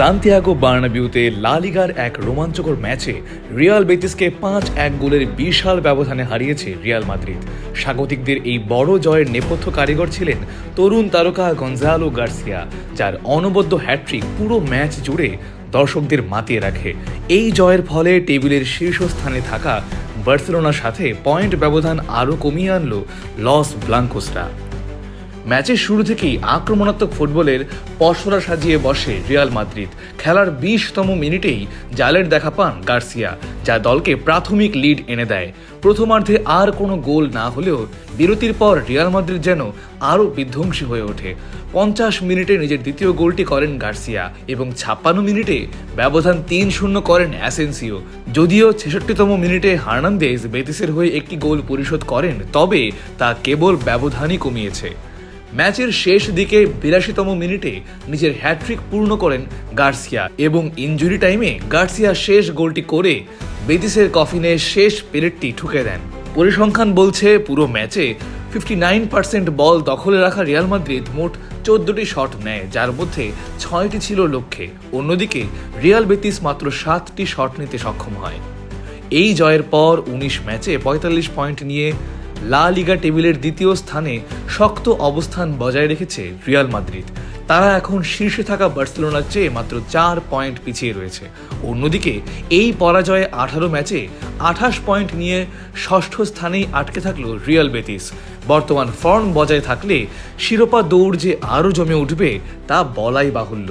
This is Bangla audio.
সান্তিয়াগো বার্নাবিউতে লা লিগার এক রোমাঞ্চকর ম্যাচে রিয়াল বেতিসকে 5-1 গোলের বিশাল ব্যবধানে হারিয়েছে রিয়াল মাদ্রিদ। স্বাগতিকদের এই বড় জয়ের নেপথ্য কারিগর ছিলেন তরুণ তারকা গঞ্জালো গার্সিয়া, যার অনবদ্য হ্যাটট্রিক পুরো ম্যাচ জুড়ে দর্শকদের মাতিয়ে রাখে। এই জয়ের ফলে টেবিলের শীর্ষস্থানে থাকা বার্সেলোনার সাথে পয়েন্ট ব্যবধান আরও কমিয়ে আনল লস ব্লাঙ্কোসরা। ম্যাচের শুরু থেকেই আক্রমণাত্মক ফুটবলের পসরা সাজিয়ে বসে রিয়াল মাদ্রিদ। খেলার 20তম মিনিটেই জালের দেখা পান গার্সিয়া, যা দলকে প্রাথমিক লিড এনে দেয়। প্রথমার্ধে আর কোনো গোল না হলেও বিরতির পর রিয়াল মাদ্রিদ যেন আরও বিধ্বংসী হয়ে ওঠে। 50 মিনিটে নিজের দ্বিতীয় গোলটি করেন গার্সিয়া এবং 56 মিনিটে ব্যবধান 3-0 করেন অ্যাসেন্সিও। যদিও 66তম মিনিটে হার্নান্দেজ বেতিসের হয়ে একটি গোল পরিশোধ করেন, তবে তা কেবল ব্যবধানই কমিয়েছে। ম্যাচের শেষ দিকে 82তম মিনিটে নিজের হ্যাটট্রিক পূর্ণ করেন গার্সিয়া এবং ইনজুরি টাইমে গার্সিয়া শেষ গোলটি করে বেতিসের কফিনে শেষ পেরেকটি ঠুকে দেন। পরিসংখ্যান বলছে পুরো ম্যাচে 59% বল দখলে রাখা রিয়াল মাদ্রিদ মোট 14টি শট নেয়, যার মধ্যে 6টি ছিল লক্ষ্যে। অন্যদিকে রিয়াল বেতিস মাত্র 7টি শট নিতে সক্ষম হয়। এই জয়ের পর 19 ম্যাচে 45 পয়েন্ট নিয়ে লা লিগা টেবিলের দ্বিতীয় স্থানে শক্ত অবস্থান বজায় রেখেছে রিয়াল মাদ্রিদ। তারা এখন শীর্ষে থাকা বার্সেলোনার চেয়ে মাত্র 4 পয়েন্ট পিছিয়ে রয়েছে। অন্যদিকে এই পরাজয়ে 18 ম্যাচে 28 পয়েন্ট নিয়ে ষষ্ঠ স্থানেই আটকে থাকল রিয়াল বেতিস। বর্তমান ফর্ম বজায় থাকলে শিরোপা দৌড় যে আরও জমে উঠবে তা বলাই বাহুল্য।